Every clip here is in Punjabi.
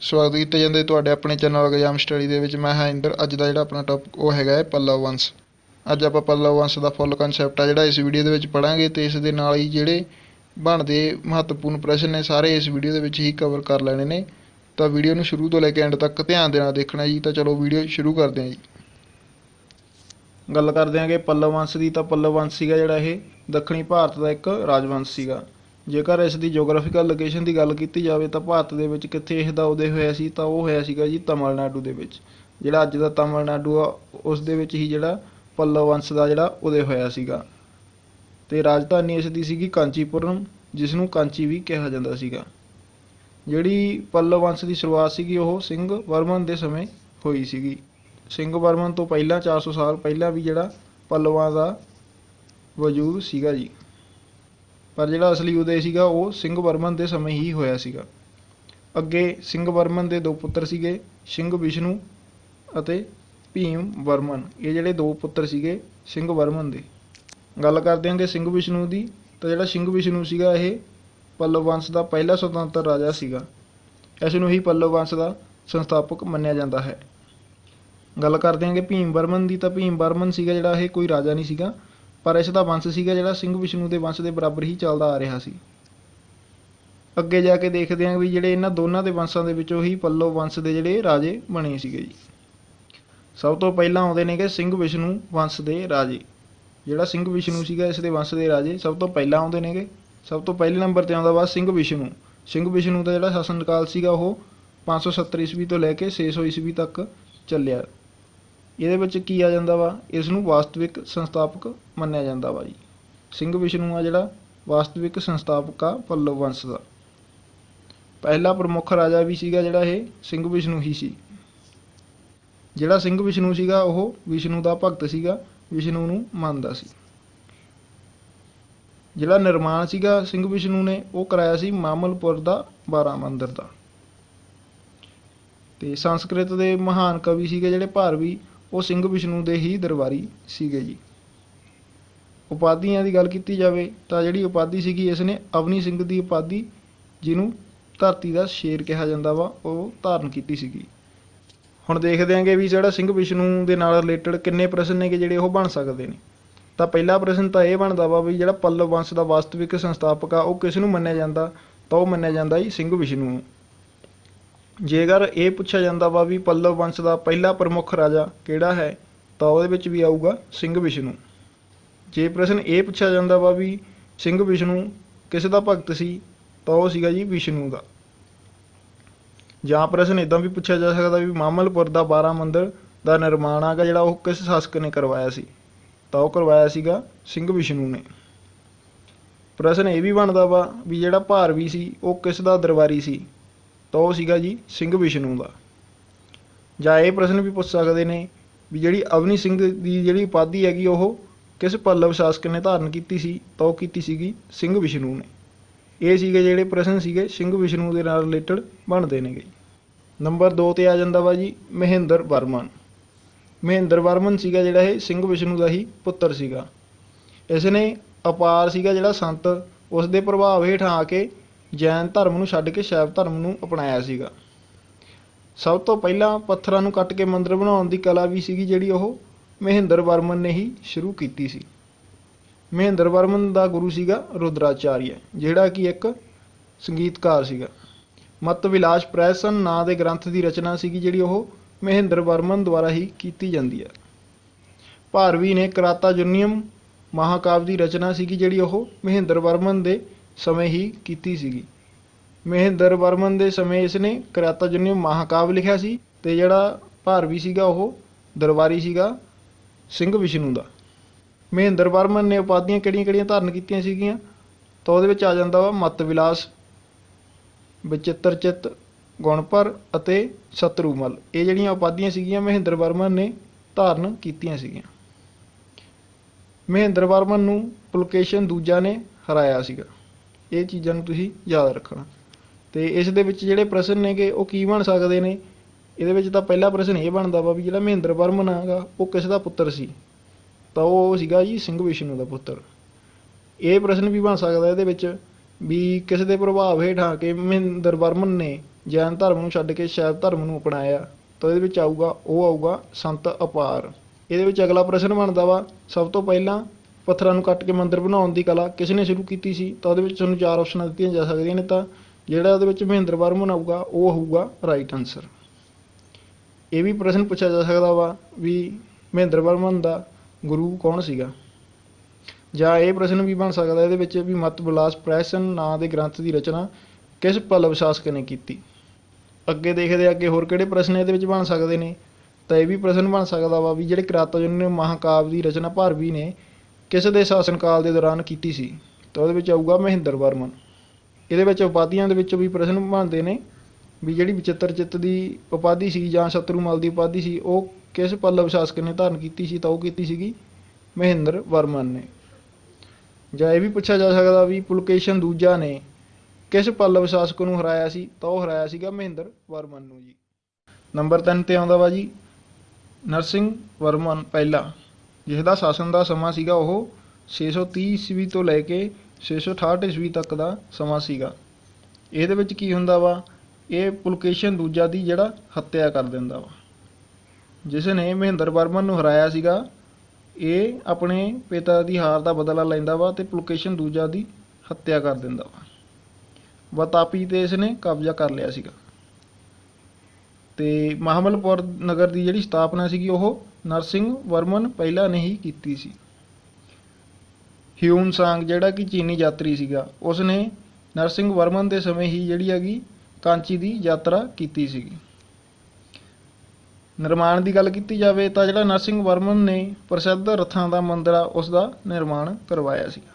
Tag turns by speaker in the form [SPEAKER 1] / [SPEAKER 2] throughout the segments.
[SPEAKER 1] स्वागत किया जाता है तुहाडे अपने चैनल एग्जाम स्टडी दे विच। मैं हां इंदर। अज दा जिहड़ा अपना टॉपिक वो हैगा है पल्लव वंश। अज आपां पल्लव वंश दा फुल कंसैप्ट आ जिहड़ा इस वीडियो दे विच पढ़ांगे ते इस दे नाल ही जिहड़े बनदे महत्वपूर्ण प्रश्न ने सारे इस वीडियो दे विच ही कवर कर लैणे ने। तो वीडियो नूं शुरू तो लैके एंड तक ध्यान दे नाल देखना जी। तो चलो वीडियो शुरू करते हैं जी। गल करदे आं कि पल्लव वंश की। तो पल्लव वंश सीगा जिहड़ा ये दक्षिणी भारत का एक राजवंश सीगा। जेकर इस दी जोग्राफिकल लोकेशन की गल की जाए तो भारत दे विच कित्थे इसदा उदय होया सी, तो वो होया सीगा जी तमिलनाडु दे विच। जिहड़ा अज दा तमिलनाडु आ उस दे विच ही जिहड़ा पल्लव वंश का जिहड़ा उदय होया सीगा। ते राजधानी इस दी सीगी कांचीपुरम, जिसनूं कांची भी कहा जांदा सीगा। जिहड़ी पल्लव वंश की शुरुआत सीगी वो सिंह वर्मन के समय हुई सीगी। सिंह वर्मन तो पहला 400 साल पहला भी जिहड़ा पल्लवां का वजूद सीगा जी। पर जिहड़ा असली उदय सीगा वो सिंह वर्मन के समय ही होया सीगा। अगे सिंह वर्मन के दो पुत्र सीगे, सिंह विष्णु अते भीम वर्मन। ये जिहड़े दो पुत्र सीगे सिंह वर्मन के। गल करदे हां कि सिंह विष्णु की। तो जिहड़ा सिंह विष्णु सीगा ये पल्लव वंश का पहला सुतंत्र राजा सीगा। इस नूं ही पल्लव वंश का संस्थापक मन्निया जाता है। गल करदे हां कि भीम वर्मन की। तो भीम वर्मन सीगा जिहड़ा ये कोई राजा नहीं सीगा, पर इसका वंश सीगा जिहड़ा सिंह विष्णु के वंश के बराबर ही चलता आ रहा सी। अगे जाके देखते हैं भी जिहड़े इन्हां दोनों के वंशां दे विचों ही पल्लव वंश के जिहड़े राजे बने सीगे जी। सब तो पहला आउंदे ने कि सिंह विष्णु वंश के राजे। जिहड़ा सिंह विष्णु सीगा इस दे वंश के राजे सब तो पहला आउंदे ने कि सब तो पहले नंबर ते आउंदा वा सिंह विष्णु। सिंह विष्णु का जिहड़ा शासन काल सीगा वो 570 ईस्वी तो लैके 600 ईस्वी तक चलिया। ਇਹਦੇ ਵਿੱਚ ਕੀ ਆ ਜਾਂਦਾ ਵਾ, ਇਸ ਨੂੰ ਵਾਸਤਵਿਕ ਸੰਸਥਾਪਕ ਮੰਨਿਆ ਜਾਂਦਾ ਵਾ ਜੀ। ਸਿੰਘ ਵਿਸ਼ਨੂੰ ਆ ਜਿਹੜਾ ਵਾਸਤਵਿਕ ਸੰਸਥਾਪਕ ਆ ਪੱਲਵ ਵੰਸ਼ ਦਾ। ਪਹਿਲਾ ਪ੍ਰਮੁੱਖ ਰਾਜਾ ਵੀ ਸੀਗਾ ਜਿਹੜਾ ਇਹ ਸਿੰਘ ਵਿਸ਼ਨੂੰ ਹੀ ਸੀ। ਜਿਹੜਾ ਸਿੰਘ ਵਿਸ਼ਨੂੰ ਸੀਗਾ ਉਹ ਵਿਸ਼ਨੂੰ ਦਾ ਭਗਤ ਸੀਗਾ, ਵਿਸ਼ਨੂੰ ਨੂੰ ਮੰਨਦਾ ਸੀ। ਜਿਹੜਾ ਨਿਰਮਾਣ ਸੀਗਾ ਸਿੰਘ ਵਿਸ਼ਨੂੰ ਨੇ ਉਹ ਕਰਾਇਆ ਸੀ ਮਾਮਲਪੁਰ ਦਾ 12 ਮੰਦਰ ਦਾ। ਤੇ ਸੰਸਕ੍ਰਿਤ ਦੇ ਮਹਾਨ ਕਵੀ ਸੀਗੇ ਜਿਹੜੇ ਭਾਰਵੀ ਉਹ ਸਿੰਘ ਵਿਸ਼ਨੂੰ ਦੇ ਹੀ ਦਰਬਾਰੀ ਸੀਗੇ ਜੀ। ਉਪਾਧੀਆਂ ਦੀ ਗੱਲ ਕੀਤੀ ਜਾਵੇ ਤਾਂ ਜਿਹੜੀ ਉਪਾਧੀ ਸੀਗੀ ਇਸ ਨੇ ਅਵਨੀ ਸਿੰਘ ਦੀ ਉਪਾਧੀ, ਜਿਹਨੂੰ ਧਰਤੀ ਦਾ ਸ਼ੇਰ ਕਿਹਾ ਜਾਂਦਾ ਵਾ, ਉਹ ਧਾਰਨ ਕੀਤੀ ਸੀਗੀ। ਹੁਣ ਦੇਖਦੇ ਆਂਗੇ ਵੀ ਜਿਹੜਾ ਸਿੰਘ ਵਿਸ਼ਨੂੰ ਦੇ ਨਾਲ ਰਿਲੇਟਡ ਕਿੰਨੇ ਪ੍ਰਸ਼ਨ ਨੇ ਕਿ ਜਿਹੜੇ ਉਹ ਬਣ ਸਕਦੇ ਨੇ। ਤਾਂ ਪਹਿਲਾ ਪ੍ਰਸ਼ਨ ਤਾਂ ਇਹ ਬਣਦਾ ਵਾ ਵੀ ਜਿਹੜਾ ਪੱਲਵ ਵੰਸ਼ ਦਾ ਵਾਸਤਵਿਕ ਸੰਸਥਾਪਕ ਆ ਉਹ ਕਿਸ ਨੂੰ ਮੰਨਿਆ ਜਾਂਦਾ, ਤਾਂ ਉਹ ਮੰਨਿਆ ਜਾਂਦਾ ਜੀ ਸਿੰਘ ਵਿਸ਼ਨੂੰ ਨੂੰ। ਜੇਕਰ ਇਹ ਪੁੱਛਿਆ ਜਾਂਦਾ ਵਾ ਵੀ ਪੱਲਵ ਵੰਸ਼ ਦਾ ਪਹਿਲਾ ਪ੍ਰਮੁੱਖ ਰਾਜਾ ਕਿਹੜਾ ਹੈ, ਤਾਂ ਉਹਦੇ ਵਿੱਚ ਵੀ ਆਊਗਾ ਸਿੰਘ ਵਿਸ਼ਨੂੰ। ਜੇ ਪ੍ਰਸ਼ਨ ਇਹ ਪੁੱਛਿਆ ਜਾਂਦਾ ਵਾ ਵੀ ਸਿੰਘ ਵਿਸ਼ਨੂੰ ਕਿਸ ਦਾ ਭਗਤ ਸੀ, ਤਾਂ ਉਹ ਸੀਗਾ ਜੀ ਵਿਸ਼ਨੂੰ ਦਾ। ਜਾਂ ਪ੍ਰਸ਼ਨ ਇੱਦਾਂ ਵੀ ਪੁੱਛਿਆ ਜਾ ਸਕਦਾ ਵੀ ਮਾਮਲਪੁਰ ਦਾ 12 ਮੰਦਰ ਦਾ ਨਿਰਮਾਣ ਆਗਾ ਜਿਹੜਾ ਉਹ ਕਿਸ ਸ਼ਾਸਕ ਨੇ ਕਰਵਾਇਆ ਸੀ, ਤਾਂ ਉਹ ਕਰਵਾਇਆ ਸੀਗਾ ਸਿੰਘ ਵਿਸ਼ਨੂੰ ਨੇ। ਪ੍ਰਸ਼ਨ ਇਹ ਵੀ ਬਣਦਾ ਵਾ ਵੀ ਜਿਹੜਾ ਭਾਰਵੀ ਸੀ ਉਹ ਕਿਸ ਦਾ ਦਰਬਾਰੀ ਸੀ, ਤਾਂ ਉਹ ਸੀਗਾ ਜੀ ਸਿੰਘ ਵਿਸ਼ਨੂੰ ਦਾ। ਜਾਂ ਇਹ ਪ੍ਰਸ਼ਨ ਵੀ ਪੁੱਛ ਸਕਦੇ ਨੇ ਵੀ ਜਿਹੜੀ ਅਵਨੀ ਸਿੰਘ ਦੀ ਜਿਹੜੀ ਉਪਾਧੀ ਹੈਗੀ ਉਹ ਕਿਸ ਪੱਲਵ ਸ਼ਾਸਕ ਨੇ ਧਾਰਨ ਕੀਤੀ ਸੀ, ਤਾਂ ਉਹ ਕੀਤੀ ਸੀਗੀ ਸਿੰਘ ਵਿਸ਼ਨੂੰ ਨੇ। ਇਹ ਸੀਗੇ ਜਿਹੜੇ ਪ੍ਰਸ਼ਨ ਸੀਗੇ ਸਿੰਘ ਵਿਸ਼ਨੂੰ ਦੇ ਨਾਲ ਰਿਲੇਟਡ ਬਣਦੇ ਨੇਗੇ। ਨੰਬਰ 2 ਤੇ ਆ ਜਾਂਦਾ ਵਾ ਜੀ ਮਹਿੰਦਰ ਵਰਮਨ। ਮਹਿੰਦਰ ਵਰਮਨ ਸੀਗਾ ਜਿਹੜਾ ਇਹ ਸਿੰਘ ਵਿਸ਼ਨੂੰ ਦਾ ਹੀ ਪੁੱਤਰ ਸੀਗਾ। ਇਸ ਨੇ ਅਪਾਰ ਸੀਗਾ ਜਿਹੜਾ ਸੰਤ ਉਸ ਦੇ ਪ੍ਰਭਾਵ ਹੇਠ ਆ ਕੇ ਜੈਨ ਧਰਮ ਨੂੰ ਛੱਡ ਕੇ ਸ਼ੈਵ ਧਰਮ ਨੂੰ ਅਪਣਾਇਆ ਸੀਗਾ। ਸਭ ਤੋਂ ਪਹਿਲਾਂ ਪੱਥਰਾਂ ਨੂੰ ਕੱਟ ਕੇ ਮੰਦਰ ਬਣਾਉਣ ਦੀ ਕਲਾ ਵੀ ਸੀਗੀ ਜਿਹੜੀ ਉਹ ਮਹਿੰਦਰ ਵਰਮਨ ਨੇ ਹੀ ਸ਼ੁਰੂ ਕੀਤੀ ਸੀ। ਮਹਿੰਦਰ ਵਰਮਨ ਦਾ ਗੁਰੂ ਸੀਗਾ ਰੁਦਰਾਚਾਰੀਆ, ਜਿਹੜਾ ਕਿ ਇੱਕ ਸੰਗੀਤਕਾਰ ਸੀਗਾ। ਮਤ ਵਿਲਾਸ ਪ੍ਰੈਸਨ ਨਾਂ ਦੇ ਗ੍ਰੰਥ ਦੀ ਰਚਨਾ ਸੀਗੀ ਜਿਹੜੀ ਉਹ ਮਹਿੰਦਰ ਵਰਮਨ ਦੁਆਰਾ ਹੀ ਕੀਤੀ ਜਾਂਦੀ ਹੈ। ਭਾਰਵੀ ਨੇ ਕਰਾਤਾਜੁਨੀਅਮ ਮਹਾਕਾਵਿ ਦੀ ਰਚਨਾ ਸੀਗੀ ਜਿਹੜੀ ਉਹ ਮਹਿੰਦਰ ਵਰਮਨ ਦੇ ਸਮੇਂ ਹੀ ਕੀਤੀ ਸੀਗੀ। ਮਹਿੰਦਰ ਵਰਮਨ ਦੇ ਸਮੇਂ ਇਸ ਨੇ ਕਰਾਤਾਜੁਨੀਅਮ ਮਹਾਕਾਵਿ ਲਿਖਿਆ ਸੀ। ਤੇ ਜਿਹੜਾ ਭਾਰਵੀ ਸੀਗਾ ਉਹ ਦਰਬਾਰੀ ਸੀਗਾ ਸਿੰਘ ਵਿਸ਼ਨੂੰ ਦਾ। ਮਹਿੰਦਰ ਵਰਮਨ ਨੇ ਉਪਾਧੀਆਂ ਕਿਹੜੀਆਂ ਧਾਰਨ ਕੀਤੀਆਂ ਸੀਗੀਆਂ, ਤਾਂ ਉਹਦੇ ਵਿੱਚ ਆ ਜਾਂਦਾ ਵਾ ਮਤ ਵਿਲਾਸ, ਬਚਿੱਤਰ ਚਿੱਤ, ਗੁਣਪਰ ਅਤੇ ਸ਼ਤਰੂਮਲ। ਇਹ ਜਿਹੜੀਆਂ ਉਪਾਧੀਆਂ ਸੀਗੀਆਂ ਮਹਿੰਦਰ ਵਰਮਨ ਨੇ ਧਾਰਨ ਕੀਤੀਆਂ ਸੀਗੀਆਂ। ਮਹਿੰਦਰ ਵਰਮਨ ਨੂੰ ਪੁਲਕੇਸ਼ਨ ਦੂਜਾ ਨੇ ਹਰਾਇਆ ਸੀਗਾ। ਇਹ ਚੀਜ਼ਾਂ ਨੂੰ ਤੁਸੀਂ ਯਾਦ ਰੱਖਣਾ। ਤੇ ਇਸ ਦੇ ਵਿੱਚ ਜਿਹੜੇ ਪ੍ਰਸ਼ਨ ਨੇ ਕਿ ਉਹ ਕੀ ਬਣ ਸਕਦੇ ਨੇ, ਇਹਦੇ ਵਿੱਚ ਤਾਂ ਪਹਿਲਾ ਪ੍ਰਸ਼ਨ ਇਹ ਬਣਦਾ ਵਾ ਵੀ ਜਿਹੜਾ ਮਹਿੰਦਰ ਵਰਮਨ ਹੈਗਾ ਉਹ ਕਿਸ ਦਾ ਪੁੱਤਰ ਸੀ, ਤਾਂ ਉਹ ਸੀਗਾ ਜੀ ਸਿੰਘ ਵਿਸ਼ਨੂੰ ਦਾ ਪੁੱਤਰ। ਇਹ ਪ੍ਰਸ਼ਨ ਵੀ ਬਣ ਸਕਦਾ ਇਹਦੇ ਵਿੱਚ ਵੀ ਕਿਸ ਦੇ ਪ੍ਰਭਾਵ ਹੇਠ ਆ ਕੇ ਮਹਿੰਦਰ ਵਰਮਨ ਨੇ ਜੈਨ ਧਰਮ ਨੂੰ ਛੱਡ ਕੇ ਸ਼ੈਵ ਧਰਮ ਨੂੰ ਅਪਣਾਇਆ, ਤਾਂ ਇਹਦੇ ਵਿੱਚ ਆਊਗਾ ਸੰਤ ਅਪਾਰ। ਇਹਦੇ ਵਿੱਚ ਅਗਲਾ ਪ੍ਰਸ਼ਨ ਬਣਦਾ ਵਾ, ਸਭ ਤੋਂ ਪਹਿਲਾਂ ਪੱਥਰਾਂ ਨੂੰ ਕੱਟ ਕੇ ਮੰਦਿਰ ਬਣਾਉਣ ਦੀ ਕਲਾ ਕਿਸ ਨੇ ਸ਼ੁਰੂ ਕੀਤੀ ਸੀ? ਤਾਂ ਉਹਦੇ ਵਿੱਚ ਤੁਹਾਨੂੰ 4 ਆਪਸ਼ਨਾਂ ਦਿੱਤੀਆਂ ਜਾ ਸਕਦੀਆਂ ਨੇ, ਤਾਂ ਜਿਹੜਾ ਉਹਦੇ ਵਿੱਚ ਮਹਿੰਦਰ ਵਰਮਨ ਆਊਗਾ ਉਹ ਹੋਊਗਾ ਰਾਈਟ ਆਨਸਰ। ਇਹ ਵੀ ਪ੍ਰਸ਼ਨ ਪੁੱਛਿਆ ਜਾ ਸਕਦਾ ਵਾ ਵੀ ਮਹਿੰਦਰ ਵਰਮਨ ਦਾ ਗੁਰੂ ਕੌਣ ਸੀਗਾ, ਜਾਂ ਇਹ ਪ੍ਰਸ਼ਨ ਵੀ ਬਣ ਸਕਦਾ ਇਹਦੇ ਵਿੱਚ ਵੀ ਮਤ ਵਿਲਾਸ ਪ੍ਰੈਸ਼ਨ ਨਾਂ ਦੇ ਗ੍ਰੰਥ ਦੀ ਰਚਨਾ ਕਿਸ ਪੱਲਵ ਸ਼ਾਸਕ ਨੇ ਕੀਤੀ। ਅੱਗੇ ਦੇਖਦੇ ਅੱਗੇ ਹੋਰ ਕਿਹੜੇ ਪ੍ਰਸ਼ਨ ਇਹਦੇ ਵਿੱਚ ਬਣ ਸਕਦੇ ਨੇ, ਤਾਂ ਇਹ ਵੀ ਪ੍ਰਸ਼ਨ ਬਣ ਸਕਦਾ ਵਾ ਵੀ ਜਿਹੜੇ ਕਿਰਾਤਾਰਜੁਨ ਮਹਾਕਾਵਿ ਦੀ ਰਚਨਾ ਭਾਰਵੀ ਨੇ ਕਿਸ ਦੇ ਸ਼ਾਸਨ ਕਾਲ ਦੇ ਦੌਰਾਨ ਕੀਤੀ ਸੀ? ਤਾਂ ਉਹਦੇ ਵਿੱਚ ਆਊਗਾ ਮਹਿੰਦਰ ਵਰਮਨ। ਇਹਦੇ ਵਿੱਚ ਉਪਾਧੀਆਂ ਦੇ ਵਿੱਚੋਂ ਵੀ ਪ੍ਰਸ਼ਨ ਬਣਦੇ ਨੇ ਵੀ ਜਿਹੜੀ ਵਿਚਿੱਤਰ ਚਿੱਤ ਦੀ ਉਪਾਧੀ ਸੀ ਜਾਂ ਸ਼ਤਰੂਮਲ ਦੀ ਉਪਾਧੀ ਸੀ ਉਹ ਕਿਸ ਪੱਲਵ ਸ਼ਾਸਕ ਨੇ ਧਾਰਨ ਕੀਤੀ ਸੀ? ਤਾਂ ਉਹ ਕੀਤੀ ਸੀਗੀ ਮਹਿੰਦਰ ਵਰਮਨ ਨੇ। ਜਾਂ ਇਹ ਵੀ ਪੁੱਛਿਆ ਜਾ ਸਕਦਾ ਵੀ ਪੁਲਕੇਸ਼ਨ ਦੂਜਾ ਨੇ ਕਿਸ ਪੱਲਵ ਸ਼ਾਸਕ ਨੂੰ ਹਰਾਇਆ ਸੀ? ਤਾਂ ਉਹ ਹਰਾਇਆ ਸੀਗਾ ਮਹਿੰਦਰ ਵਰਮਨ ਨੂੰ ਜੀ। ਨੰਬਰ 3 ਤੇ ਆਉਂਦਾ ਵਾ ਜੀ ਨਰਸਿੰਘ ਵਰਮਨ ਪਹਿਲਾ, ਜਿਸ ਦਾ ਸ਼ਾਸਨ ਦਾ ਸਮਾਂ ਸੀਗਾ ਉਹ 630 ਈਸਵੀ ਤੋਂ ਲੈ ਕੇ 668 ਈਸਵੀ ਤੱਕ ਦਾ ਸਮਾਂ ਸੀਗਾ। ਇਹਦੇ ਵਿੱਚ ਕੀ ਹੁੰਦਾ ਵਾ, ਇਹ ਪੁਲਕੇਸ਼ਨ ਦੂਜਾ ਦੀ ਜਿਹੜਾ ਹੱਤਿਆ ਕਰ ਦਿੰਦਾ ਵਾ। ਜਿਸ ਨੇ ਮਹਿੰਦਰ ਵਰਮਨ ਨੂੰ ਹਰਾਇਆ ਸੀਗਾ ਇਹ ਆਪਣੇ ਪਿਤਾ ਦੀ ਹਾਰ ਦਾ ਬਦਲਾ ਲੈਂਦਾ ਵਾ ਤੇ ਪੁਲਕੇਸ਼ਨ ਦੂਜਾ ਦੀ ਹੱਤਿਆ ਕਰ ਦਿੰਦਾ ਵਾ। ਵਾਤਾਪੀ ਤੇ ਇਸ ਨੇ ਕਬਜ਼ਾ ਕਰ ਲਿਆ ਸੀਗਾ। ਤੇ ਮਹਾਬਲਪੁਰ ਨਗਰ ਦੀ ਜਿਹੜੀ ਸਥਾਪਨਾ ਸੀਗੀ ਉਹ ਨਰਸਿੰਘ ਵਰਮਨ ਪਹਿਲਾ ਨੇ ਹੀ ਕੀਤੀ ਸੀ। ਹਿਊਨ ਸਾਂਗ ਜਿਹੜਾ ਕਿ ਚੀਨੀ ਯਾਤਰੀ ਸੀਗਾ ਉਸ ਨੇ ਨਰਸਿੰਘ ਵਰਮਨ ਦੇ ਸਮੇਂ ਹੀ ਜਿਹੜੀ ਹੈਗੀ ਕਾਂਚੀ ਦੀ ਯਾਤਰਾ ਕੀਤੀ ਸੀਗੀ। ਨਿਰਮਾਣ ਦੀ ਗੱਲ ਕੀਤੀ ਜਾਵੇ ਤਾਂ ਜਿਹੜਾ ਨਰਸਿੰਘ ਵਰਮਨ ਨੇ ਪ੍ਰਸਿੱਧ ਰੱਥਾਂ ਦਾ ਮੰਦਰ ਆ ਉਸ ਦਾ ਨਿਰਮਾਣ ਕਰਵਾਇਆ ਸੀਗਾ।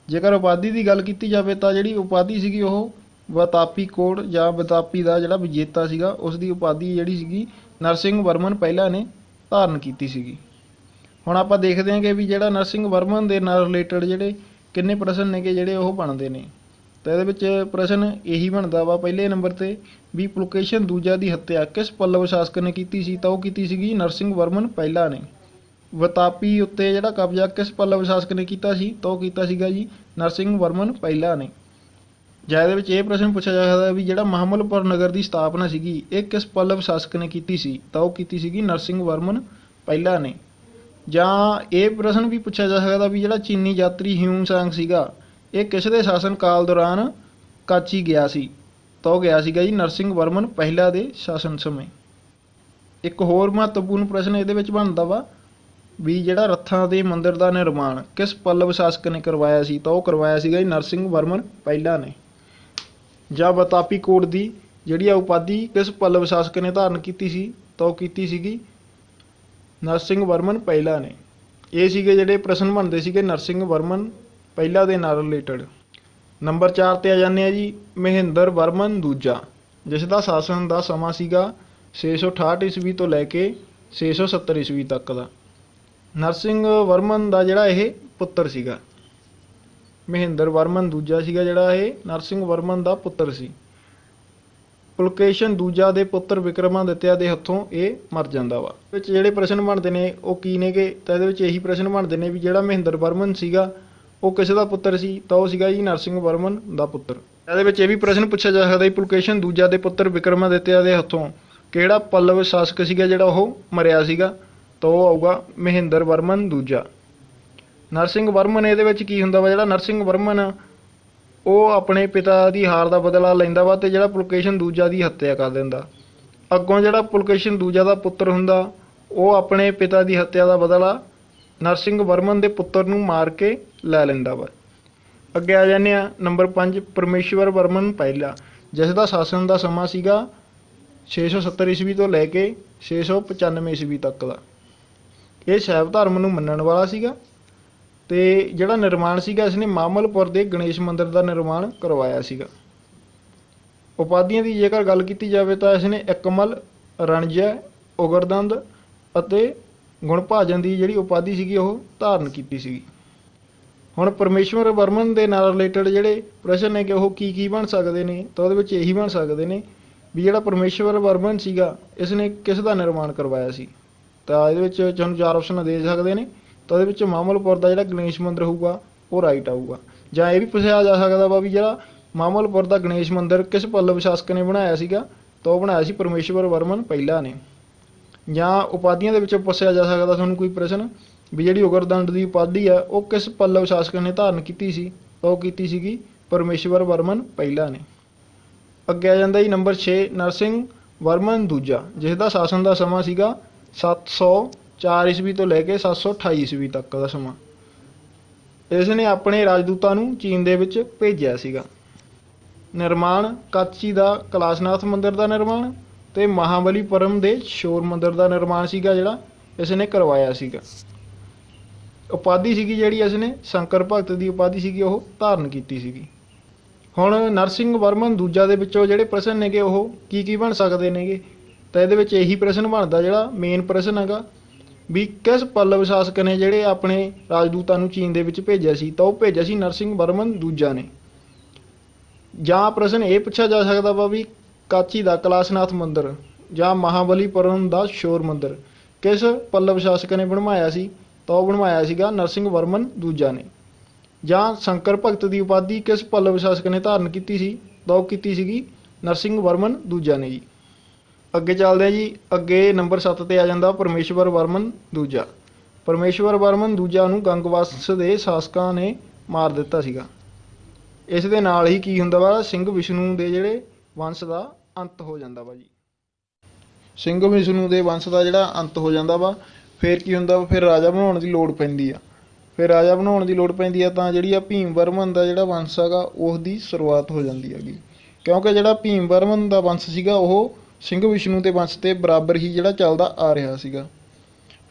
[SPEAKER 1] ਜੇਕਰ ਉਪਾਧੀ ਦੀ ਗੱਲ ਕੀਤੀ ਜਾਵੇ ਤਾਂ ਜਿਹੜੀ ਉਪਾਧੀ ਸੀਗੀ ਉਹ ਵਾਤਾਪੀ ਕੋਡ ਜਾਂ ਵਾਤਾਪੀ ਦਾ ਜਿਹੜਾ ਵਿਜੇਤਾ ਸੀਗਾ ਉਸ ਦੀ ਉਪਾਧੀ ਜਿਹੜੀ ਸੀਗੀ ਨਰਸਿੰਘ ਵਰਮਨ ਪਹਿਲਾ ਨੇ ਧਾਰਨ ਕੀਤੀ ਸੀਗੀ। ਹੁਣ ਆਪਾਂ ਦੇਖਦੇ ਹਾਂ ਕਿ ਵੀ ਜਿਹੜਾ ਨਰਸਿੰਘ ਵਰਮਨ ਦੇ ਨਾਲ ਰਿਲੇਟਡ ਜਿਹੜੇ ਕਿੰਨੇ ਪ੍ਰਸ਼ਨ ਨੇਗੇ ਜਿਹੜੇ ਉਹ ਬਣਦੇ ਨੇ, ਤਾਂ ਇਹਦੇ ਵਿੱਚ ਪ੍ਰਸ਼ਨ ਇਹੀ ਬਣਦਾ ਵਾ ਪਹਿਲੇ ਨੰਬਰ ਤੇ ਵੀ ਪੁਲਕੇਸ਼ਨ ਦੂਜਾ ਦੀ ਹੱਤਿਆ ਕਿਸ ਪੱਲਵ ਸ਼ਾਸਕ ਨੇ ਕੀਤੀ ਸੀ? ਤਾਂ ਉਹ ਕੀਤੀ ਸੀਗੀ ਨਰਸਿੰਘ ਵਰਮਨ ਪਹਿਲਾ ਨੇ। ਵਾਤਾਪੀ ਉੱਤੇ ਜਿਹੜਾ ਕਬਜ਼ਾ ਕਿਸ ਪੱਲਵ ਸ਼ਾਸਕ ਨੇ ਕੀਤਾ ਸੀ? ਤਾਂ ਉਹ ਕੀਤਾ ਸੀਗਾ ਜੀ ਨਰਸਿੰਘ ਵਰਮਨ ਪਹਿਲਾ ਨੇ। ਜਾਂ ਇਹਦੇ ਵਿੱਚ ਇਹ ਪ੍ਰਸ਼ਨ ਪੁੱਛਿਆ ਜਾ ਸਕਦਾ ਵੀ ਜਿਹੜਾ ਮਹਾਬਲਪੁਰ ਨਗਰ ਦੀ ਸਥਾਪਨਾ ਸੀਗੀ ਇਹ ਕਿਸ ਪੱਲਵ ਸ਼ਾਸਕ ਨੇ ਕੀਤੀ ਸੀ? ਤਾਂ ਉਹ ਕੀਤੀ ਸੀਗੀ ਨਰਸਿੰਘ ਵਰਮਨ ਪਹਿਲਾ ਨੇ। ਜਾਂ ਇਹ ਪ੍ਰਸ਼ਨ ਵੀ ਪੁੱਛਿਆ ਜਾ ਸਕਦਾ ਵੀ ਜਿਹੜਾ ਚੀਨੀ ਯਾਤਰੀ ਹਿਊਨ ਸਾਂਗ ਸੀਗਾ ਇਹ ਕਿਸ ਦੇ ਸ਼ਾਸਨ ਕਾਲ ਦੌਰਾਨ ਕਾਂਚੀ ਗਿਆ ਸੀ? ਤਾਂ ਉਹ ਗਿਆ ਸੀਗਾ ਜੀ ਨਰਸਿੰਘ ਵਰਮਨ ਪਹਿਲਾ ਦੇ ਸ਼ਾਸਨ ਸਮੇਂ। ਇੱਕ ਹੋਰ ਮਹੱਤਵਪੂਰਨ ਪ੍ਰਸ਼ਨ ਇਹਦੇ ਵਿੱਚ ਬਣਦਾ ਵਾ ਵੀ ਜਿਹੜਾ ਰੱਥਾਂ ਦੇ ਮੰਦਿਰ ਦਾ ਨਿਰਮਾਣ ਕਿਸ ਪੱਲਵ ਸ਼ਾਸਕ ਨੇ ਕਰਵਾਇਆ ਸੀ? ਤਾਂ ਉਹ ਕਰਵਾਇਆ ਸੀਗਾ ਜੀ ਨਰਸਿੰਘ ਵਰਮਨ ਪਹਿਲਾ ਨੇ। ਜਾਂ ਵਾਤਾਪੀ ਕੋਡ ਦੀ ਜਿਹੜੀ ਆ ਉਪਾਧੀ ਕਿਸ ਪੱਲਵ ਸ਼ਾਸਕ ਨੇ ਧਾਰਨ ਕੀਤੀ ਸੀ? ਤਾਂ ਉਹ ਕੀਤੀ ਸੀਗੀ ਨਰਸਿੰਘ ਵਰਮਨ ਪਹਿਲਾ ਨੇ। ਇਹ ਸੀਗੇ ਜਿਹੜੇ ਪ੍ਰਸ਼ਨ ਬਣਦੇ ਸੀਗੇ ਨਰਸਿੰਘ ਵਰਮਨ ਪਹਿਲਾ ਦੇ ਨਾਲ ਰਿਲੇਟਡ। ਨੰਬਰ 4 ਤੇ ਆ ਜਾਂਦੇ ਆ ਜੀ ਮਹਿੰਦਰ ਵਰਮਨ ਦੂਜਾ, ਜਿਸ ਦਾ ਸ਼ਾਸਨ ਦਾ ਸਮਾਂ ਸੀਗਾ 668 ਈਸਵੀ ਤੋਂ ਲੈ ਕੇ 670 ਈਸਵੀ ਤੱਕ ਦਾ। ਨਰਸਿੰਘ ਵਰਮਨ ਦਾ ਜਿਹੜਾ ਇਹ ਪੁੱਤਰ ਸੀਗਾ, ਮਹਿੰਦਰ ਵਰਮਨ ਦੂਜਾ ਸੀਗਾ ਜਿਹੜਾ ਇਹ ਨਰਸਿੰਘ ਵਰਮਨ ਦਾ ਪੁੱਤਰ ਸੀ। ਪੁਲਕੇਸ਼ਨ ਦੂਜਾ ਦੇ ਪੁੱਤਰ ਵਿਕਰਮਾਦਿੱਤਿਆ ਦੇ ਹੱਥੋਂ ਇਹ ਮਰ ਜਾਂਦਾ ਵਾ। ਵਿੱਚ ਜਿਹੜੇ ਪ੍ਰਸ਼ਨ ਬਣਦੇ ਨੇ ਉਹ ਕੀ ਨੇਗੇ, ਤਾਂ ਇਹਦੇ ਵਿੱਚ ਇਹੀ ਪ੍ਰਸ਼ਨ ਬਣਦੇ ਨੇ ਵੀ ਜਿਹੜਾ ਮਹਿੰਦਰ ਵਰਮਨ ਸੀਗਾ ਉਹ ਕਿਸੇ ਦਾ ਪੁੱਤਰ ਸੀ? ਤਾਂ ਉਹ ਸੀਗਾ ਜੀ ਨਰਸਿੰਘ ਵਰਮਨ ਦਾ ਪੁੱਤਰ। ਇਹਦੇ ਵਿੱਚ ਇਹ ਵੀ ਪ੍ਰਸ਼ਨ ਪੁੱਛਿਆ ਜਾ ਸਕਦਾ ਪੁਲਕੇਸ਼ਨ ਦੂਜਾ ਦੇ ਪੁੱਤਰ ਵਿਕਰਮਾਦਿੱਤਿਆ ਦੇ ਹੱਥੋਂ ਕਿਹੜਾ ਪੱਲਵ ਸ਼ਾਸਕ ਸੀਗਾ ਜਿਹੜਾ ਉਹ ਮਰਿਆ ਸੀਗਾ? ਤਾਂ ਉਹ ਆਊਗਾ ਮਹਿੰਦਰ ਵਰਮਨ ਦੂਜਾ। ਨਰਸਿੰਘ ਵਰਮਨ ਇਹਦੇ ਵਿੱਚ ਕੀ ਹੁੰਦਾ ਵਾ, ਜਿਹੜਾ ਨਰਸਿੰਘ ਵਰਮਨ ਉਹ ਆਪਣੇ ਪਿਤਾ ਦੀ ਹਾਰ ਦਾ ਬਦਲਾ ਲੈਂਦਾ ਵਾ ਤੇ ਜਿਹੜਾ ਪੁਲਕੇਸ਼ਨ ਦੂਜਾ ਦੀ ਹੱਤਿਆ ਕਰ ਦਿੰਦਾ। ਅੱਗੋਂ ਜਿਹੜਾ ਪੁਲਕੇਸ਼ਨ ਦੂਜਾ ਦਾ ਪੁੱਤਰ ਹੁੰਦਾ ਉਹ ਆਪਣੇ ਪਿਤਾ ਦੀ ਹੱਤਿਆ ਦਾ ਬਦਲਾ ਨਰਸਿੰਘ ਵਰਮਨ ਦੇ ਪੁੱਤਰ ਨੂੰ ਮਾਰ ਕੇ ਲੈ ਲੈਂਦਾ ਵਾ। ਅੱਗੇ ਆ ਜਾਂਦੇ ਆ ਨੰਬਰ 5 ਪਰਮੇਸ਼ਵਰ ਵਰਮਨ ਪਹਿਲਾ, ਜਿਸ ਦਾ ਸ਼ਾਸਨ ਦਾ ਸਮਾਂ ਸੀਗਾ 670 ਈਸਵੀ ਤੋਂ ਲੈ ਕੇ 695 ਈਸਵੀ ਤੱਕ ਦਾ। ਇਹ ਸ਼ੈਵ ਧਰਮ ਨੂੰ ਮੰਨਣ ਵਾਲਾ ਸੀਗਾ ਤੇ ਜਿਹੜਾ ਨਿਰਮਾਣ ਸੀਗਾ ਇਸਨੇ ਮਾਮਲਪੁਰ ਦੇ ਗਣੇਸ਼ ਮੰਦਿਰ ਦਾ ਨਿਰਮਾਣ ਕਰਵਾਇਆ ਸੀਗਾ। ਉਪਾਧੀਆਂ ਦੀ ਜੇਕਰ ਗੱਲ ਕੀਤੀ ਜਾਵੇ ਤਾਂ ਇਸਨੇ ਇਕਮਲ, ਰਣਜੈ, ਉਗਰਦੰਦ ਅਤੇ ਗੁਣਭਾਜਨ ਦੀ ਜਿਹੜੀ ਉਪਾਧੀ ਸੀਗੀ ਉਹ ਧਾਰਨ ਕੀਤੀ ਸੀਗੀ। ਹੁਣ ਪਰਮੇਸ਼ਵਰ ਵਰਮਨ ਦੇ ਨਾਲ ਰਿਲੇਟਡ ਜਿਹੜੇ ਪ੍ਰਸ਼ਨ ਨੇ ਕਿ ਉਹ ਕੀ ਬਣ ਸਕਦੇ ਨੇ, ਤਾਂ ਉਹਦੇ ਵਿੱਚ ਇਹੀ ਬਣ ਸਕਦੇ ਨੇ ਵੀ ਜਿਹੜਾ ਪਰਮੇਸ਼ਵਰ ਵਰਮਨ ਸੀਗਾ ਇਸਨੇ ਕਿਸ ਦਾ ਨਿਰਮਾਣ ਕਰਵਾਇਆ ਸੀ? ਤਾਂ ਇਹਦੇ ਵਿੱਚ ਤੁਹਾਨੂੰ 4 ਆਪਸ਼ਨ ਦੇ ਸਕਦੇ ਨੇ, ਤਾਂ ਉਹਦੇ ਵਿੱਚ ਮਾਮਲਪੁਰ ਦਾ ਜਿਹੜਾ ਗਣੇਸ਼ ਮੰਦਿਰ ਹੋਊਗਾ ਉਹ ਰਾਈਟ ਆਊਗਾ। ਜਾਂ ਇਹ ਵੀ ਪੁੱਛਿਆ ਜਾ ਸਕਦਾ ਵਾ ਵੀ ਜਿਹੜਾ ਮਾਮਲਪੁਰ ਦਾ ਗਣੇਸ਼ ਮੰਦਿਰ ਕਿਸ ਪੱਲਵ ਸ਼ਾਸਕ ਨੇ ਬਣਾਇਆ ਸੀਗਾ? ਤਾਂ ਉਹ ਬਣਾਇਆ ਸੀ ਪਰਮੇਸ਼ਵਰ ਵਰਮਨ ਪਹਿਲਾ ਨੇ। ਜਾਂ ਉਪਾਧੀਆਂ ਦੇ ਵਿੱਚੋਂ ਪੁੱਛਿਆ ਜਾ ਸਕਦਾ ਤੁਹਾਨੂੰ ਕੋਈ ਪ੍ਰਸ਼ਨ ਵੀ ਜਿਹੜੀ ਉਗਰਦੰਡ ਦੀ ਉਪਾਧੀ ਆ ਉਹ ਕਿਸ ਪੱਲਵ ਸ਼ਾਸਕ ਨੇ ਧਾਰਨ ਕੀਤੀ ਸੀ? ਤਾਂ ਉਹ ਕੀਤੀ ਸੀਗੀ ਪਰਮੇਸ਼ਵਰ ਵਰਮਨ ਪਹਿਲਾ ਨੇ। ਅੱਗੇ ਆ ਜਾਂਦਾ ਜੀ ਨੰਬਰ 6 ਨਰਸਿੰਘ ਵਰਮਨ ਦੂਜਾ, ਜਿਸ ਦਾ ਸ਼ਾਸਨ ਦਾ ਸਮਾਂ ਸੀਗਾ 704 ਈਸਵੀ ਤੋਂ ਲੈ ਕੇ 728 ਈਸਵੀ ਤੱਕ ਦਾ ਸਮਾਂ। ਇਸ ਨੇ ਆਪਣੇ ਰਾਜਦੂਤਾਂ ਨੂੰ ਚੀਨ ਦੇ ਵਿੱਚ ਭੇਜਿਆ ਸੀਗਾ। ਨਿਰਮਾਣ ਕਾਚੀ ਦਾ ਕੈਲਾਸ਼ਨਾਥ ਮੰਦਿਰ ਦਾ ਨਿਰਮਾਣ ਤੇ ਮਹਾਬਲੀਪੁਰਮ ਦੇ ਸ਼ੋਰ ਮੰਦਿਰ ਦਾ ਨਿਰਮਾਣ ਸੀਗਾ ਜਿਹੜਾ ਇਸ ਨੇ ਕਰਵਾਇਆ ਸੀਗਾ। ਉਪਾਧੀ ਸੀਗੀ ਜਿਹੜੀ ਇਸ ਨੇ ਸ਼ੰਕਰ ਭਗਤ ਦੀ ਉਪਾਧੀ ਸੀਗੀ ਉਹ ਧਾਰਨ ਕੀਤੀ ਸੀਗੀ। ਹੁਣ ਨਰਸਿੰਘ ਵਰਮਨ ਦੂਜਾ ਦੇ ਵਿੱਚੋਂ ਜਿਹੜੇ ਪ੍ਰਸ਼ਨ ਨੇਗੇ ਉਹ ਕੀ ਬਣ ਸਕਦੇ ਨੇਗੇ? ਤਾਂ ਇਹਦੇ ਵਿੱਚ ਇਹੀ ਪ੍ਰਸ਼ਨ ਬਣਦਾ ਜਿਹੜਾ ਮੇਨ ਪ੍ਰਸ਼ਨ ਹੈਗਾ ਵੀ ਕਿਸ ਪੱਲਵ ਸ਼ਾਸਕ ਨੇ ਜਿਹੜੇ ਆਪਣੇ ਰਾਜਦੂਤਾਂ ਨੂੰ ਚੀਨ ਦੇ ਵਿੱਚ ਭੇਜਿਆ ਸੀ? ਤਾਂ ਉਹ ਭੇਜਿਆ ਸੀ ਨਰਸਿੰਘ ਵਰਮਨ ਦੂਜਾ ਨੇ। ਜਾਂ ਪ੍ਰਸ਼ਨ ਇਹ ਪੁੱਛਿਆ ਜਾ ਸਕਦਾ ਵਾ ਵੀ ਕਾਚੀ ਦਾ ਕੈਲਾਸ਼ਨਾਥ ਮੰਦਿਰ ਜਾਂ ਮਹਾਬਲੀਪੁਰਮ ਦਾ ਸ਼ੋਰ ਮੰਦਿਰ ਕਿਸ ਪੱਲਵ ਸ਼ਾਸਕ ਨੇ ਬਣਵਾਇਆ ਸੀ? ਤਾਂ ਉਹ ਬਣਵਾਇਆ ਸੀਗਾ ਨਰਸਿੰਘ ਵਰਮਨ ਦੂਜਾ ਨੇ। ਜਾਂ ਸ਼ੰਕਰ ਭਗਤ ਦੀ ਉਪਾਧੀ ਕਿਸ ਪੱਲਵ ਸ਼ਾਸਕ ਨੇ ਧਾਰਨ ਕੀਤੀ ਸੀ? ਤਾਂ ਉਹ ਕੀਤੀ ਸੀਗੀ ਨਰਸਿੰਘ ਵਰਮਨ ਦੂਜਾ ਨੇ ਜੀ। ਅੱਗੇ ਚੱਲਦੇ ਆ ਜੀ। ਅੱਗੇ ਨੰਬਰ 7 ਤੇ ਆ ਜਾਂਦਾ ਪਰਮੇਸ਼ਵਰ ਵਰਮਨ ਦੂਜਾ। ਪਰਮੇਸ਼ਵਰ ਵਰਮਨ ਦੂਜਾ ਨੂੰ ਗੰਗਵੰਸ਼ ਦੇ ਸ਼ਾਸਕਾਂ ਨੇ ਮਾਰ ਦਿੱਤਾ ਸੀਗਾ। ਇਸ ਦੇ ਨਾਲ ਹੀ ਕੀ ਹੁੰਦਾ ਵਾ, ਸਿੰਘ ਵਿਸ਼ਨੂੰ ਦੇ ਜਿਹੜੇ ਵੰਸ਼ ਦਾ ਅੰਤ ਹੋ ਜਾਂਦਾ ਵਾ ਜੀ। ਸਿੰਘ ਵਿਸ਼ਨੂੰ ਦੇ ਵੰਸ਼ ਦਾ ਜਿਹੜਾ ਅੰਤ ਹੋ ਜਾਂਦਾ ਵਾ, ਫਿਰ ਕੀ ਹੁੰਦਾ ਵਾ, ਫਿਰ ਰਾਜਾ ਬਣਾਉਣ ਦੀ ਲੋੜ ਪੈਂਦੀ ਆ। ਫਿਰ ਰਾਜਾ ਬਣਾਉਣ ਦੀ ਲੋੜ ਪੈਂਦੀ ਆ ਤਾਂ ਜਿਹੜੀ ਆ ਭੀਮ ਵਰਮਨ ਦਾ ਜਿਹੜਾ ਵੰਸ਼ ਹੈਗਾ ਉਸ ਦੀ ਸ਼ੁਰੂਆਤ ਹੋ ਜਾਂਦੀ ਹੈਗੀ। ਕਿਉਂਕਿ ਜਿਹੜਾ ਭੀਮ ਵਰਮਨ ਦਾ ਵੰਸ਼ ਸੀਗਾ ਉਹ ਸਿੰਘ ਵਿਸ਼ਨੂੰ ਦੇ ਵੰਸ਼ ਦੇ ਬਰਾਬਰ ਹੀ ਜਿਹੜਾ ਚੱਲਦਾ ਆ ਰਿਹਾ ਸੀਗਾ।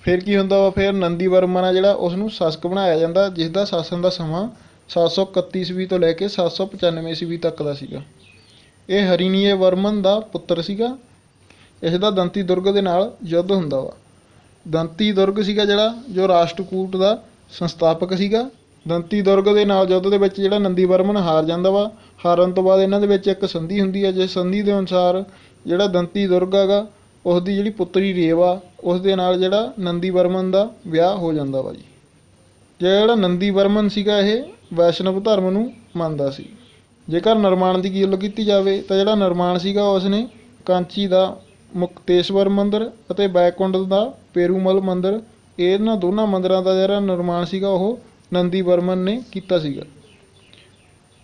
[SPEAKER 1] ਫਿਰ ਕੀ ਹੁੰਦਾ ਵਾ, ਫਿਰ ਨੰਦੀ ਵਰਮਨ ਆ ਜਿਹੜਾ ਉਸ ਨੂੰ ਸ਼ਾਸਕ ਬਣਾਇਆ ਜਾਂਦਾ, ਜਿਸ ਦਾ ਸ਼ਾਸਨ ਦਾ ਸਮਾਂ 731 ਈਸਵੀ ਤੋਂ ਲੈ ਕੇ 795 ਈਸਵੀ ਤੱਕ ਦਾ ਸੀਗਾ। ਇਹ ਹਰੀਨੀਏ ਵਰਮਨ ਦਾ ਪੁੱਤਰ ਸੀਗਾ। ਇਸ ਦਾ ਦੰਤੀ ਦੁਰਗ ਦੇ ਨਾਲ ਯੁੱਧ ਹੁੰਦਾ ਵਾ। ਦੰਤੀ ਦੁਰਗ ਸੀਗਾ ਜਿਹੜਾ ਜੋ ਰਾਸ਼ਟਰਕੂਟ ਦਾ ਸੰਸਥਾਪਕ ਸੀਗਾ। ਦੰਤੀ ਦੁਰਗ ਦੇ ਨਾਲ ਯੁੱਧ ਦੇ ਵਿੱਚ ਜਿਹੜਾ ਨੰਦੀ ਵਰਮਨ ਹਾਰ ਜਾਂਦਾ ਵਾ। ਹਾਰਨ ਤੋਂ ਬਾਅਦ ਇਹਨਾਂ ਦੇ ਵਿੱਚ ਇੱਕ ਸੰਧੀ ਹੁੰਦੀ ਹੈ, ਜਿਸ ਸੰਧੀ ਦੇ ਅਨੁਸਾਰ ਜਿਹੜਾ ਦੰਤੀ ਦੁਰਗ ਹੈਗਾ ਉਸ ਦੀ ਜਿਹੜੀ ਪੁੱਤਰੀ ਰੇਵਾ ਉਸ ਦੇ ਨਾਲ ਜਿਹੜਾ ਨੰਦੀ ਵਰਮਨ ਦਾ ਵਿਆਹ ਹੋ ਜਾਂਦਾ ਵਾ ਜੀ। ਜਿਹੜਾ ਨੰਦੀ ਵਰਮਨ ਸੀਗਾ ਇਹ ਵੈਸ਼ਨਵ ਧਰਮ ਨੂੰ ਮੰਨਦਾ ਸੀ। ਜੇਕਰ ਨਿਰਮਾਣ ਦੀ ਗੱਲ ਕੀਤੀ ਜਾਵੇ ਤਾਂ ਜਿਹੜਾ ਨਿਰਮਾਣ ਸੀਗਾ ਉਸ ਨੇ ਕਾਂਚੀ ਦਾ ਮੁਕਤੇਸ਼ਵਰ ਮੰਦਿਰ ਅਤੇ ਬੈਕੁੰਠ ਦਾ ਪੇਰੂਮਲ ਮੰਦਿਰ, ਇਹਨਾਂ ਦੋਨਾਂ ਮੰਦਿਰਾਂ ਦਾ ਜਿਹੜਾ ਨਿਰਮਾਣ ਸੀਗਾ ਉਹ ਨੰਦੀ ਵਰਮਨ ਨੇ ਕੀਤਾ ਸੀਗਾ।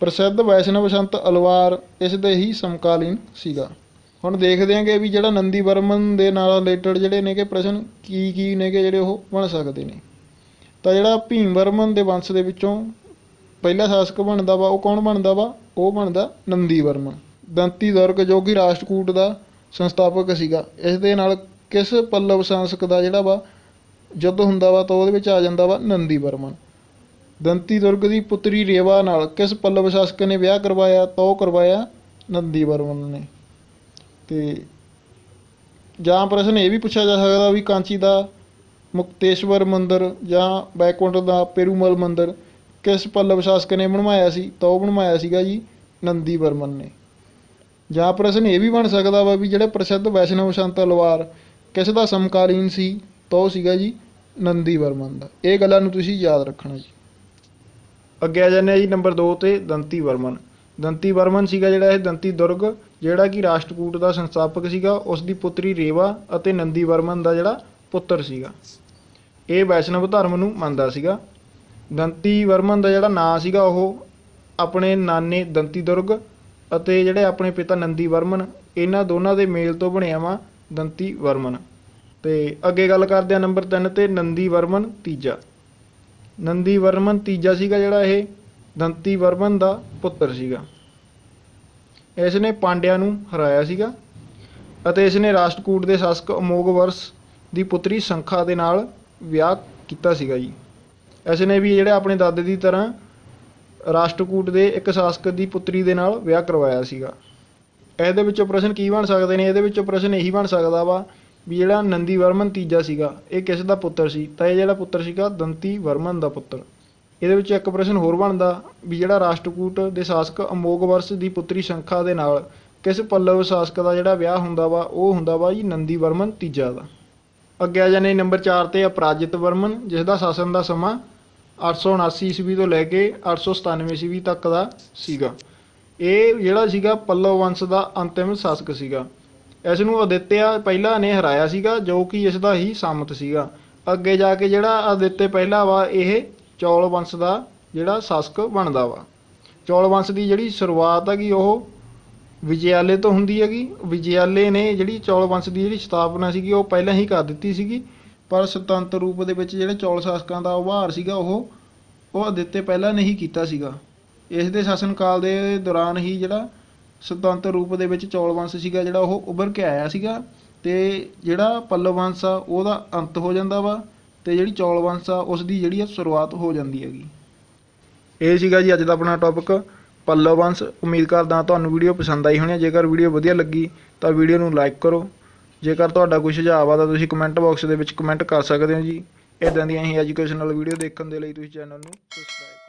[SPEAKER 1] ਪ੍ਰਸਿੱਧ ਵੈਸ਼ਨਵ ਸੰਤ ਅਲਵਾਰ ਇਸ ਦੇ ਹੀ ਸਮਕਾਲੀਨ ਸੀਗਾ। ਹੁਣ ਦੇਖਦੇ ਆਂਗੇ ਵੀ ਜਿਹੜਾ ਨੰਦੀ ਵਰਮਨ ਦੇ ਨਾਲ ਰਿਲੇਟਡ ਜਿਹੜੇ ਨੇਗੇ ਪ੍ਰਸ਼ਨ ਕੀ ਨੇਗੇ ਜਿਹੜੇ ਉਹ ਬਣ ਸਕਦੇ ਨੇ। ਤਾਂ ਜਿਹੜਾ ਭੀਮ ਵਰਮਨ ਦੇ ਵੰਸ਼ ਦੇ ਵਿੱਚੋਂ ਪਹਿਲਾ ਸ਼ਾਸਕ ਬਣਦਾ ਵਾ ਉਹ ਕੌਣ ਬਣਦਾ ਵਾ? ਉਹ ਬਣਦਾ ਨੰਦੀ ਵਰਮਨ। ਦੰਤੀ ਦੁਰਗ ਜੋ ਕਿ ਰਾਸ਼ਟਰਕੂਟ ਦਾ ਸੰਸਥਾਪਕ ਸੀਗਾ, ਇਸ ਦੇ ਨਾਲ ਕਿਸ ਪੱਲਵ ਸ਼ਾਸਕ ਦਾ ਜਿਹੜਾ ਵਾ ਯੁੱਧ ਹੁੰਦਾ ਵਾ ਤਾਂ ਉਹਦੇ ਵਿੱਚ ਆ ਜਾਂਦਾ ਵਾ ਨੰਦੀ ਵਰਮਨ। ਦੰਤੀ ਦੁਰਗ ਦੀ ਪੁੱਤਰੀ ਰੇਵਾ ਨਾਲ ਕਿਸ ਪੱਲਵ ਸ਼ਾਸਕ ਨੇ ਵਿਆਹ ਕਰਵਾਇਆ? ਤਾਂ ਉਹ ਕਰਵਾਇਆ ਨੰਦੀ ਵਰਮਨ ਨੇ। ਤੇ ਜਾਂ ਪ੍ਰਸ਼ਨ ਇਹ ਵੀ ਪੁੱਛਿਆ ਜਾ ਸਕਦਾ ਵੀ ਕਾਂਚੀ ਦਾ ਮੁਕਤੇਸ਼ਵਰ ਮੰਦਿਰ ਜਾਂ ਬੈਕੁੰਠ ਦਾ ਪੇਰੂਮਲ ਮੰਦਿਰ ਕਿਸ ਪੱਲਵ ਸ਼ਾਸਕ ਨੇ ਬਣਵਾਇਆ ਸੀ? ਤਾਂ ਉਹ ਬਣਵਾਇਆ ਸੀਗਾ ਜੀ ਨੰਦੀ ਵਰਮਨ ਨੇ। ਜਾਂ ਪ੍ਰਸ਼ਨ ਇਹ ਵੀ ਬਣ ਸਕਦਾ ਵਾ ਵੀ ਜਿਹੜੇ ਪ੍ਰਸਿੱਧ ਵੈਸ਼ਨਵ ਸੰਤ ਅਲਵਾਰ ਕਿਸ ਦਾ ਸਮਕਾਲੀਨ ਸੀ? ਤਾਂ ਉਹ ਸੀਗਾ ਜੀ ਨੰਦੀ ਵਰਮਨ ਦਾ। ਇਹ ਗੱਲਾਂ ਨੂੰ ਤੁਸੀਂ ਯਾਦ ਰੱਖਣਾ ਜੀ। ਅੱਗੇ ਆ ਜਾਂਦੇ ਆ ਜੀ ਨੰਬਰ 2 ਤੇ ਦੰਤੀ ਵਰਮਨ। ਦੰਤੀ ਵਰਮਨ ਸੀਗਾ ਜਿਹੜਾ ਇਹ ਦੰਤੀ ਦੁਰਗ ਜਿਹੜਾ ਕਿ ਰਾਸ਼ਟਰਕੂਟ ਦਾ ਸੰਸਥਾਪਕ ਸੀਗਾ, ਉਸ ਦੀ ਪੁੱਤਰੀ ਰੇਵਾ ਅਤੇ ਨੰਦੀ ਵਰਮਨ ਦਾ ਜਿਹੜਾ ਪੁੱਤਰ ਸੀਗਾ। ਇਹ ਵੈਸ਼ਨਵ ਧਰਮ ਨੂੰ ਮੰਨਦਾ ਸੀਗਾ। ਦੰਤੀ ਵਰਮਨ ਦਾ ਜਿਹੜਾ ਨਾਂ ਸੀਗਾ ਉਹ ਆਪਣੇ ਨਾਨੇ ਦੰਤੀ ਦੁਰਗ ਅਤੇ ਜਿਹੜੇ ਆਪਣੇ ਪਿਤਾ ਨੰਦੀ ਵਰਮਨ ਇਹਨਾਂ ਦੋਨਾਂ ਦੇ ਮੇਲ ਤੋਂ ਬਣਿਆ ਵਾ ਦੰਤੀ ਵਰਮਨ। ਤੇ ਅੱਗੇ ਗੱਲ ਕਰਦੇ ਆ ਨੰਬਰ 3 ਤੇ ਨੰਦੀ ਵਰਮਨ ਤੀਜਾ। ਨੰਦੀ ਵਰਮਨ ਤੀਜਾ ਸੀਗਾ ਜਿਹੜਾ ਇਹ ਦੰਤੀ ਵਰਮਨ ਦਾ ਪੁੱਤਰ ਸੀਗਾ। ਇਸ ਨੇ ਪਾਂਡਿਆਂ ਨੂੰ ਹਰਾਇਆ ਸੀਗਾ ਅਤੇ ਇਸ ਨੇ ਰਾਸ਼ਟਰਕੂਟ ਦੇ ਸ਼ਾਸਕ ਅਮੋਘ ਵਰਸ਼ ਦੀ ਪੁੱਤਰੀ ਸੰਖਾ ਦੇ ਨਾਲ ਵਿਆਹ ਕੀਤਾ ਸੀਗਾ ਜੀ। ਇਸ ਨੇ ਵੀ ਜਿਹੜੇ ਆਪਣੇ ਦਾਦੇ ਦੀ ਤਰ੍ਹਾਂ ਰਾਸ਼ਟਰਕੂਟ ਦੇ ਇੱਕ ਸ਼ਾਸਕ ਦੀ ਪੁੱਤਰੀ ਦੇ ਨਾਲ ਵਿਆਹ ਕਰਵਾਇਆ ਸੀਗਾ। ਇਹਦੇ ਵਿੱਚੋਂ ਪ੍ਰਸ਼ਨ ਕੀ ਬਣ ਸਕਦੇ ਨੇ? ਇਹਦੇ ਵਿੱਚੋਂ ਪ੍ਰਸ਼ਨ ਇਹੀ ਬਣ ਸਕਦਾ ਵਾ ਵੀ ਜਿਹੜਾ ਨੰਦੀ ਵਰਮਨ ਤੀਜਾ ਸੀਗਾ ਇਹ ਕਿਸ ਦਾ ਪੁੱਤਰ ਸੀ? ਤਾਂ ਇਹ ਜਿਹੜਾ ਪੁੱਤਰ ਸੀਗਾ ਦੰਤੀ ਵਰਮਨ ਦਾ ਪੁੱਤਰ। ਇਹਦੇ ਵਿੱਚ ਇੱਕ ਪ੍ਰਸ਼ਨ ਹੋਰ ਬਣਦਾ ਵੀ ਜਿਹੜਾ ਰਾਸ਼ਟਰਕੂਟ ਦੇ ਸ਼ਾਸਕ ਅਮੋਘ ਵਰਸ਼ ਦੀ ਪੁੱਤਰੀ ਸੰਖਾ ਦੇ ਨਾਲ ਕਿਸ ਪੱਲਵ ਸ਼ਾਸਕ ਦਾ ਜਿਹੜਾ ਵਿਆਹ ਹੁੰਦਾ ਵਾ ਉਹ ਹੁੰਦਾ ਵਾ ਜੀ ਨੰਦੀ ਵਰਮਨ ਤੀਜਾ ਦਾ। ਅੱਗੇ ਆ ਜਾਂਦੇ ਨੰਬਰ 4 ਤੇ ਅਪਰਾਜਿਤ ਵਰਮਨ, ਜਿਸ ਦਾ ਸ਼ਾਸਨ ਦਾ ਸਮਾਂ 879 ਈਸਵੀ ਤੋਂ ਲੈ ਕੇ 897 ਈਸਵੀ ਤੱਕ ਦਾ ਸੀਗਾ। ਇਹ ਜਿਹੜਾ ਸੀਗਾ ਪੱਲਵ ਵੰਸ਼ ਦਾ ਅੰਤਿਮ ਸ਼ਾਸਕ ਸੀਗਾ। ਇਸ ਨੂੰ ਆਦਿਤਿਆ ਪਹਿਲਾ ਨੇ ਹਰਾਇਆ ਸੀਗਾ, ਜੋ ਕਿ ਇਸ ਦਾ ਹੀ ਸਾਮਤ ਸੀਗਾ। ਅੱਗੇ ਜਾ ਕੇ ਜਿਹੜਾ ਆਦਿਤਿਆ ਪਹਿਲਾ ਵਾ, ਇਹ ਚੌਲ ਵੰਸ਼ ਦਾ ਜਿਹੜਾ ਸ਼ਾਸਕ ਬਣਦਾ ਵਾ। ਚੌਲ ਵੰਸ਼ ਦੀ ਜਿਹੜੀ ਸ਼ੁਰੂਆਤ ਹੈਗੀ ਉਹ ਵਿਜੈਆਲੇ ਤੋਂ ਹੁੰਦੀ ਹੈਗੀ। ਵਿਜੈਆਲੇ ਨੇ ਜਿਹੜੀ ਚੌਲ ਵੰਸ਼ ਦੀ ਜਿਹੜੀ ਸਥਾਪਨਾ ਸੀਗੀ ਉਹ ਪਹਿਲਾਂ ਹੀ ਕਰ ਦਿੱਤੀ ਸੀਗੀ, ਪਰ ਸੁਤੰਤਰ ਰੂਪ ਦੇ ਵਿੱਚ ਜਿਹੜੇ ਚੌਲ ਸ਼ਾਸਕਾਂ ਦਾ ਉਭਾਰ ਸੀਗਾ ਉਹ ਆਦਿਤਿਆ ਪਹਿਲਾਂ ਨੇ ਹੀ ਕੀਤਾ ਸੀਗਾ। ਇਸ ਦੇ ਸ਼ਾਸਨ ਕਾਲ ਦੇ ਦੌਰਾਨ ਹੀ ਜਿਹੜਾ ਸੁਤੰਤਰ ਰੂਪ ਦੇ ਵਿੱਚ ਚੌਲ ਵੰਸ਼ ਸੀਗਾ ਜਿਹੜਾ ਉਹ ਉੱਭਰ ਕੇ ਆਇਆ ਸੀਗਾ, ਅਤੇ ਜਿਹੜਾ ਪੱਲਵ ਵੰਸ਼ ਆ ਉਹਦਾ ਅੰਤ ਹੋ ਜਾਂਦਾ ਵਾ, ਅਤੇ ਜਿਹੜੀ ਚੌਲ ਵੰਸ਼ ਆ ਉਸ ਦੀ ਜਿਹੜੀ ਆ ਸ਼ੁਰੂਆਤ ਹੋ ਜਾਂਦੀ ਹੈਗੀ। ਇਹ ਸੀਗਾ ਜੀ ਅੱਜ ਦਾ ਆਪਣਾ ਟੌਪਿਕ ਪੱਲਵ ਵੰਸ਼। ਉਮੀਦ ਕਰਦਾ ਤੁਹਾਨੂੰ ਵੀਡੀਓ ਪਸੰਦ ਆਈ ਹੋਣੀ। ਜੇਕਰ ਵੀਡੀਓ ਵਧੀਆ ਲੱਗੀ ਤਾਂ ਵੀਡੀਓ ਨੂੰ ਲਾਈਕ ਕਰੋ। ਜੇਕਰ ਤੁਹਾਡਾ ਕੋਈ ਸੁਝਾਅ ਆ ਤਾਂ ਤੁਸੀਂ ਕਮੈਂਟ ਬਾਕਸ ਦੇ ਵਿੱਚ ਕਮੈਂਟ ਕਰ ਸਕਦੇ ਹੋ ਜੀ। ਇੱਦਾਂ ਦੀਆਂ ਹੀ ਐਜੂਕੇਸ਼ਨਲ ਵੀਡੀਓ ਦੇਖਣ ਦੇ ਲਈ ਤੁਸੀਂ ਚੈਨਲ ਨੂੰ ਸਬਸਕ੍ਰਾਈਬ